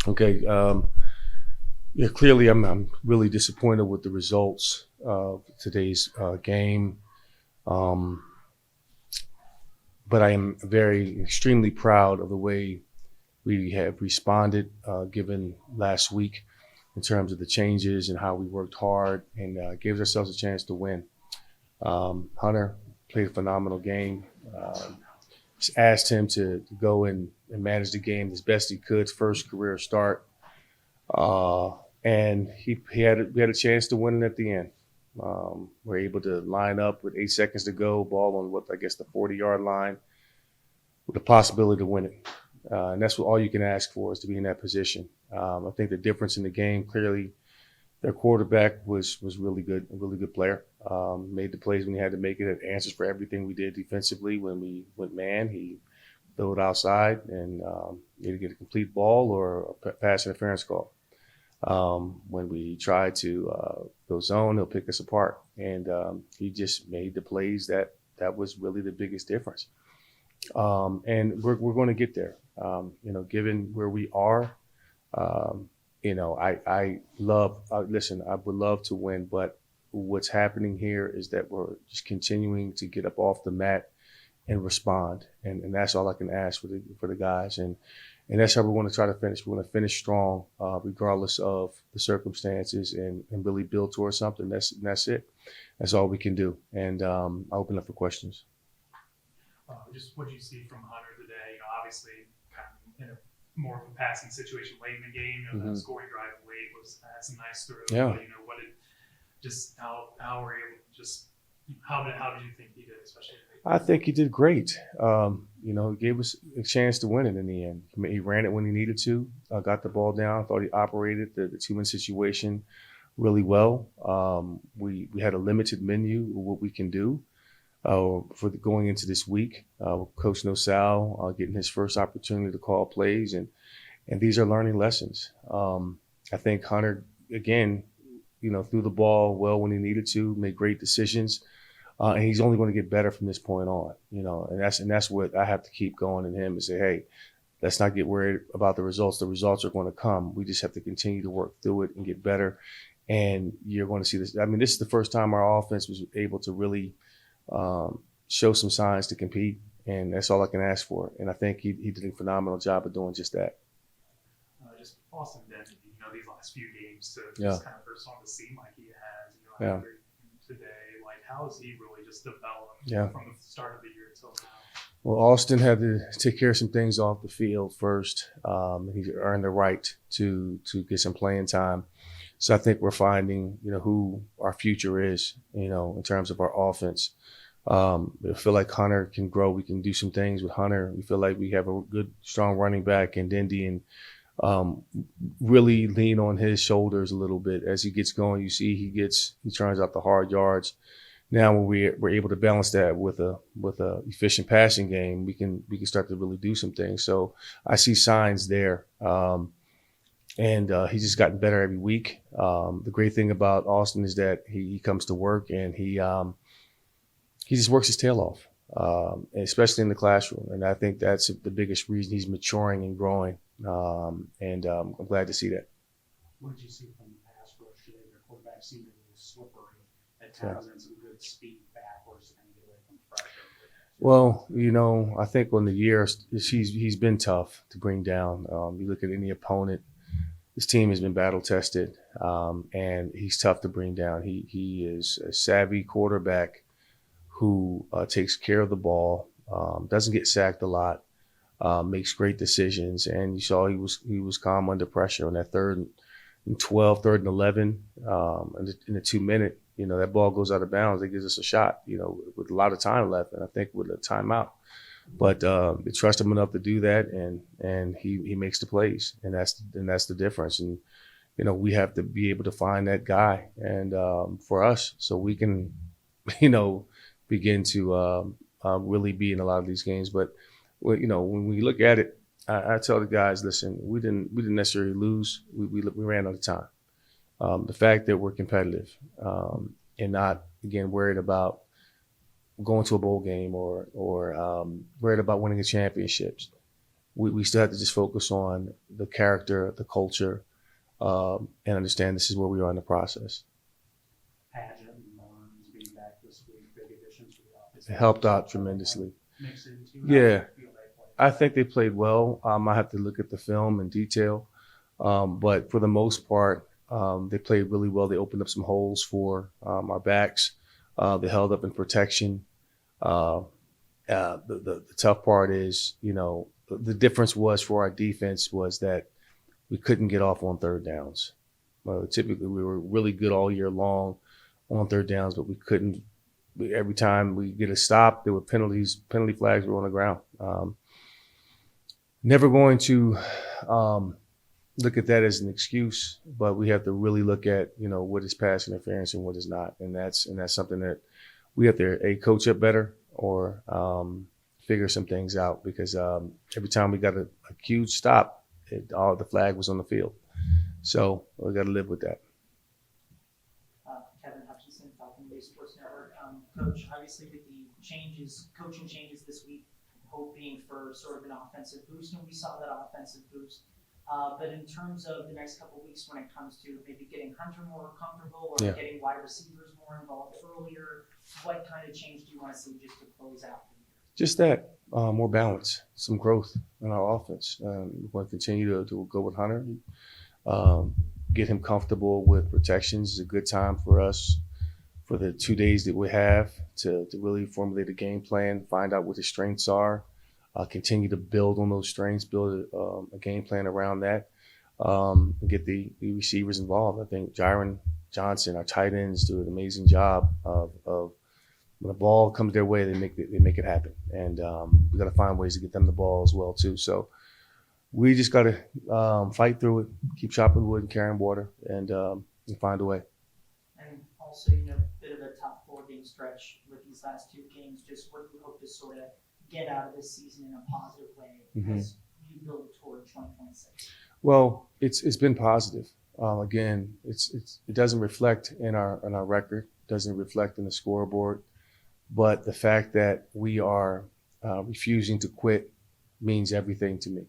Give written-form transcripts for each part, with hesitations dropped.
Okay. Yeah, clearly I'm really disappointed with the results of today's game. Um, but I am extremely proud of the way we have responded given last week in terms of the changes and how we worked hard and gave ourselves a chance to win. Hunter played a phenomenal game. Just asked him to go and manage the game as best he could, first career start. Uh, and we had a chance to win it at the end. We're able to line up with 8 seconds to go, ball on what I guess the 40-yard line, with the possibility to win it. And that's what all you can ask for is to be in that position. I think the difference in the game clearly, their quarterback was really good, a really good player. Made the plays when he had to make it. Had answers for everything we did defensively. When we went man, he threw it outside and either get a complete ball or a pass interference call. When we try to go zone, he'll pick us apart, and he just made the plays that was really the biggest difference. And we're going to get there. Given where we are, um, I love. Listen, I would love to win, but what's happening here is that we're just continuing to get up off the mat and respond, and that's all I can ask for the guys, and that's how we want to try to finish. We want to finish strong, regardless of the circumstances, and really build towards something. That's it. That's all we can do. And I open up for questions. Just what you see from Hunter today? Obviously, kind of in a more of a passing situation late in the game. Mm-hmm. The scoring drive late was had some nice throws. Yeah. But, what did just how were you able to just how did you think he did, especially? I think he did great. He gave us a chance to win it in the end. He ran it when he needed to, got the ball down. Thought he operated the two-man situation really well. We had a limited menu of what we can do going into this week. Coach Nosal getting his first opportunity to call plays, and these are learning lessons. I think Hunter, again, threw the ball well when he needed to, made great decisions. And he's only going to get better from this point on, and that's what I have to keep going in him and say, hey, let's not get worried about the results. The results are going to come. We just have to continue to work through it and get better. And you're going to see this. I mean, this is the first time our offense was able to really show some signs to compete, and that's all I can ask for. And I think he did a phenomenal job of doing just that. Just Austin Denton, these last few games to Yeah. just kind of first on the scene like he has, Yeah. after today. Like, how has he really just developed Yeah. from the start of the year until now? Well, Austin had to take care of some things off the field first. He earned the right to get some playing time. So I think we're finding, who our future is, in terms of our offense. I feel like Hunter can grow. We can do some things with Hunter. We feel like we have a good, strong running back in Dindy, and really lean on his shoulders a little bit as he gets going. You see, he turns out the hard yards. Now, when we're able to balance that with a efficient passing game, we can start to really do some things. So I see signs there, and he's just gotten better every week. The great thing about Austin is that he comes to work and he just works his tail off, especially in the classroom. And I think that's the biggest reason he's maturing and growing. And I'm glad to see that. What did you see from the pass rush today? Their quarterback seemed a little slippery at times, and some good speed backwards to kind of get away from pressure. Well, I think on the year he's been tough to bring down. You look at any opponent, this team has been battle tested, and he's tough to bring down. He is a savvy quarterback who takes care of the ball, doesn't get sacked a lot. Makes great decisions, and you saw he was calm under pressure on that 3rd and 12, 3rd and 11, in the 2-minute. That ball goes out of bounds. It gives us a shot, with a lot of time left, and I think with a timeout. But they trust him enough to do that, and he makes the plays, and that's the difference. And we have to be able to find that guy, and for us, so we can, begin to really be in a lot of these games, but. Well, when we look at it, I tell the guys, listen, we didn't necessarily lose. We ran out of time. The fact that we're competitive and not, again, worried about going to a bowl game or worried about winning the championships. we still have to just focus on the character, the culture, and understand this is where we are in the process. Pageant and Barnes being back this week, big additions to the office. It helped out tremendously. Mix into. Yeah. Feel they play. I think they played well. I have to look at the film in detail, but for the most part, they played really well. They opened up some holes for our backs. They held up in protection. The tough part is, the difference was for our defense was that we couldn't get off on third downs. Typically, we were really good all year long on third downs, but we couldn't. Every time we get a stop, there were penalties. Penalty flags were on the ground. Never going to look at that as an excuse, but we have to really look at, what is pass interference and what is not, and that's something that we have to coach up better or figure some things out, because every time we got a huge stop, all the flag was on the field. So we got to live with that. Kevin Hutchinson, Falcon Bay Sports Network. Coach, obviously with the coaching changes this week, hoping for sort of an offensive boost, and we saw that offensive boost. But in terms of the next couple of weeks, when it comes to maybe getting Hunter more comfortable or getting wide receivers more involved earlier, what kind of change do you want to see just to close out the year? Just that, more balance, some growth in our offense. We want to continue to go with Hunter, get him comfortable with protections. It's a good time for us for the 2 days that we have to really formulate a game plan, find out what his strengths are, continue to build on those strengths, build a game plan around that, and get the receivers involved. I think Jaron Johnson, our tight ends, do an amazing job of when the ball comes their way, they make it happen. And we got to find ways to get them the ball as well too. So we just got to fight through it, keep chopping wood and carrying water, and find a way. And also, a bit of a top 4-game stretch with these last 2 games. Just what do you hope to sort of get out of this season in a positive way as you build toward 2026? Well, it's been positive. Again, it doesn't reflect in our record, doesn't reflect in the scoreboard, but the fact that we are refusing to quit means everything to me.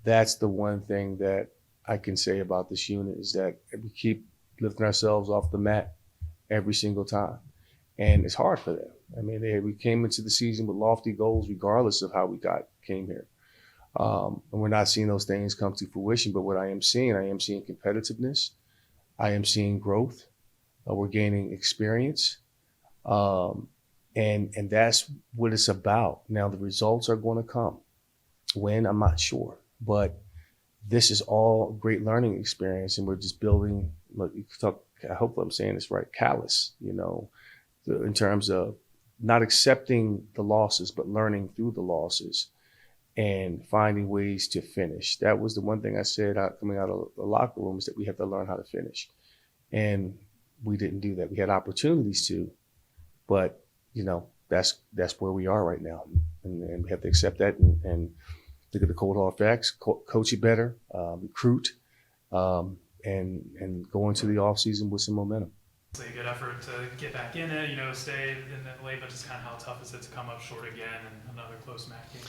That's the one thing that I can say about this unit, is that we keep lifting ourselves off the mat every single time. And it's hard for them. I mean, we came into the season with lofty goals regardless of how we came here. And we're not seeing those things come to fruition. But what I am seeing competitiveness. I am seeing growth. We're gaining experience. And that's what it's about. Now, the results are going to come. When, I'm not sure. But this is all a great learning experience, and we're just building, I hope I'm saying this right, callous, in terms of not accepting the losses, but learning through the losses and finding ways to finish. That was the one thing I said coming out of the locker room, is that we have to learn how to finish. And we didn't do that. We had opportunities to, but, that's where we are right now. And we have to accept that and look at the cold hard facts, coach it better, recruit, and go into the offseason with some momentum. It's a good effort to get back in it, stay in the late, but just kind of how tough is it to come up short again and another close MAC game?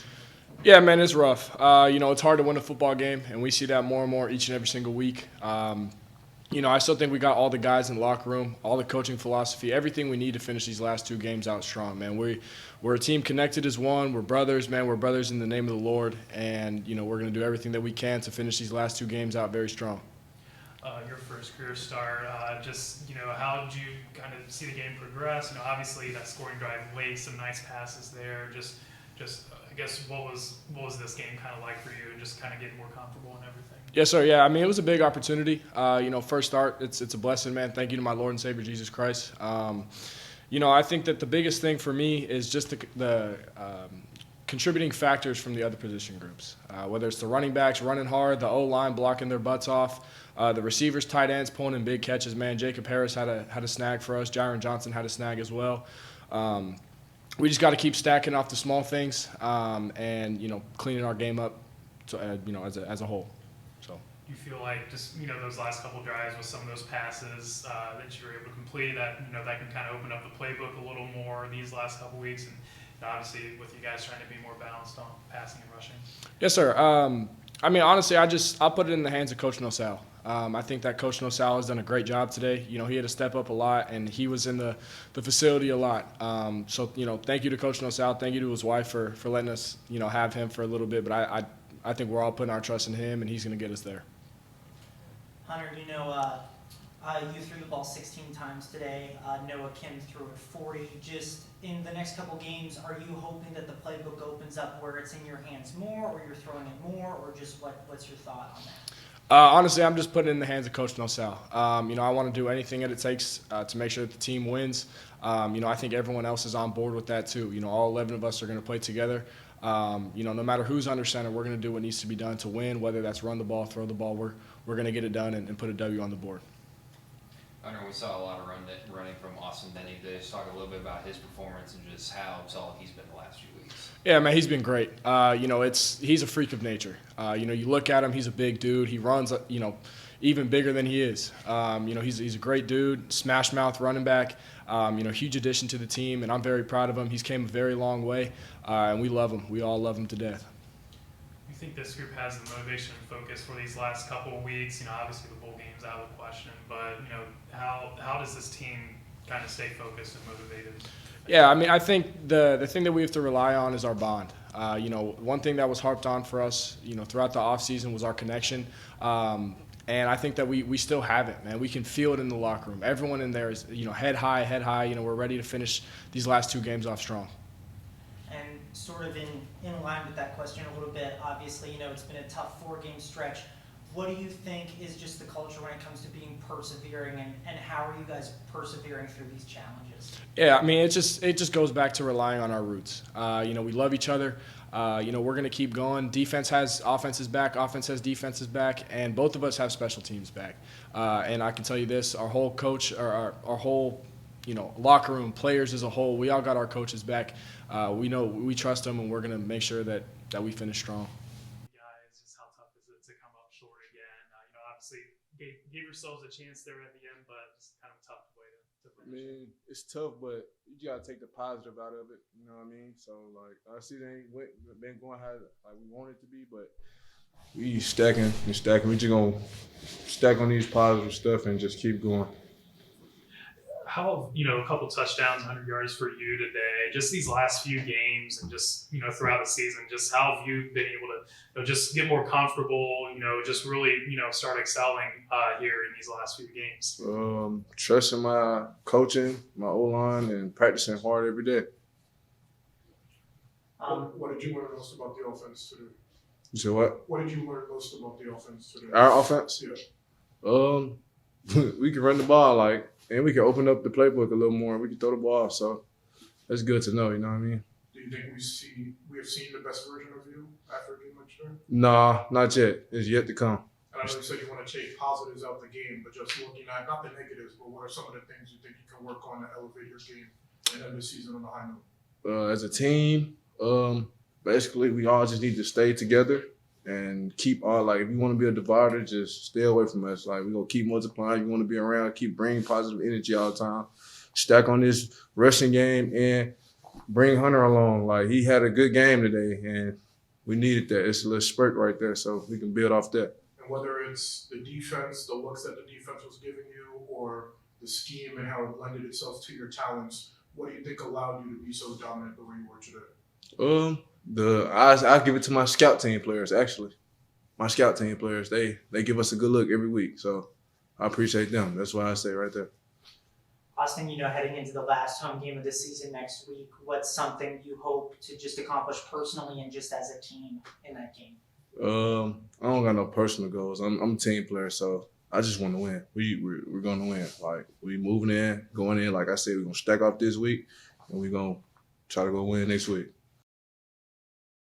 Yeah, man, it's rough. It's hard to win a football game, and we see that more and more each and every single week. I still think we got all the guys in the locker room, all the coaching philosophy, everything we need to finish these last 2 games out strong, man. We're a team connected as one. We're brothers, man. We're brothers in the name of the Lord, and, we're going to do everything that we can to finish these last 2 games out very strong. Your first career start, how did you kind of see the game progress? Obviously that scoring drive late, some nice passes there. Just I guess what was this game kind of like for you, and just kind of getting more comfortable and everything? Yes, sir. Yeah, I mean, it was a big opportunity. First start, it's a blessing, man. Thank you to my Lord and Savior Jesus Christ. I think that the biggest thing for me is just the contributing factors from the other position groups, whether it's the running backs running hard, the O-line blocking their butts off, the receivers, tight ends pulling in big catches. Man, Jacob Harris had a snag for us. Jaron Johnson had a snag as well. We just got to keep stacking off the small things and cleaning our game up, as a whole. So. You feel like just those last couple drives with some of those passes that you were able to complete, that that can kind of open up the playbook a little more these last couple weeks, and obviously with you guys trying to be more balanced on passing and rushing. Yes, sir. I mean, honestly, I'll put it in the hands of Coach Nosal. I think that Coach Nosal has done a great job today. You know, he had to step up a lot, and he was in the facility a lot. So, you know, thank you to Coach Nosal. Thank you to his wife for letting us, you know, have him for a little bit. But I think we're all putting our trust in him, and he's going to get us there. Hunter, you threw the ball 16 times today. Noah Kim threw it 40. Just in the next couple games, are you hoping that the playbook opens up where it's in your hands more, or you're throwing it more, or just what's your thought on that? Honestly, I'm just putting it in the hands of Coach Nosal. You know, I want to do anything that it takes to make sure that the team wins. You know, I think everyone else is on board with that too. You know, all 11 of us are going to play together. You know, no matter who's under center, we're going to do what needs to be done to win, whether that's run the ball, throw the ball. We're going to get it done and put a W on the board. I know we saw a lot of running from Austin Denny. Just talk a little bit about his performance and just how solid he's been the last few weeks. Yeah, man, he's been great. You know, he's a freak of nature. You know, you look at him, he's a big dude. He runs, you know, even bigger than he is. You know, he's a great dude, smash mouth running back. You know, huge addition to the team, and I'm very proud of him. He's came a very long way, and we love him. We all love him to death. You think this group has the motivation and focus for these last couple of weeks? You know, obviously the bowl game's out of the question, but you know, how does this team kind of stay focused and motivated? Yeah, I mean, I think the thing that we have to rely on is our bond. You know, one thing that was harped on for us, you know, throughout the offseason was our connection. And I think that we still have it, man. We can feel it in the locker room. Everyone in there is, you know, head high. You know, we're ready to finish these last two games off strong. And sort of in line with that question a little bit, obviously, you know, it's been a tough 4-game stretch. What do you think is just the culture when it comes to being persevering, and how are you guys persevering through these challenges? Yeah, I mean, it just goes back to relying on our roots. You know, we love each other. You know, we're going to keep going. Defense has offense's back. Offense has defense's back. And both of us have special teams back. And I can tell you this, our whole coach, or our whole, you know, locker room, players as a whole, we all got our coaches back. We know we trust them, and we're going to make sure that we finish strong. Guys, just how tough is it to come up short again? You know, obviously gave yourselves a chance there at the end, but just kind of a tough way to I mean, it's tough, but you gotta take the positive out of it. You know what I mean? So like, our season ain't been going how like we want it to be, but we stacking and stacking. We just gonna stack on these positive stuff and just keep going. How, you know, a couple touchdowns, 100 yards for you today, just these last few games and just, you know, throughout the season, just how have you been able to, you know, just get more comfortable, you know, just really, you know, start excelling here in these last few games? Trusting my coaching, my O-line, and practicing hard every day. What did you learn most about the offense today? You said what? What did you learn most about the offense today? Our offense? Yeah. We can run the ball, like, and we can open up the playbook a little more. We can throw the ball, so that's good to know. You know what I mean? Do you think we have seen the best version of you after a game like today? Nah, not yet. It's yet to come. And I know you said you want to take positives out the game, but just looking at not the negatives, but what are some of the things you think you can work on to elevate your game and end the season on a high note? As a team, basically we all just need to stay together and keep all, like, if you want to be a divider, just stay away from us. Like, we're going to keep multiplying. You want to be around, keep bringing positive energy all the time. Stack on this rushing game and bring Hunter along. Like, he had a good game today, and we needed that. It's a little spurt right there, so we can build off that. And whether it's the defense, the looks that the defense was giving you, or the scheme and how it lended itself to your talents, what do you think allowed you to be so dominant the way you were today? I give it to my scout team players, actually. My scout team players, they give us a good look every week, so I appreciate them. That's why I say right there. Austin, you know, heading into the last home game of the season next week, what's something you hope to just accomplish personally and just as a team in that game? I don't got no personal goals. I'm a team player, so I just want to win. We're going to win. Like, we moving in, going in. Like I said, we're going to stack off this week, and we're going to try to go win next week.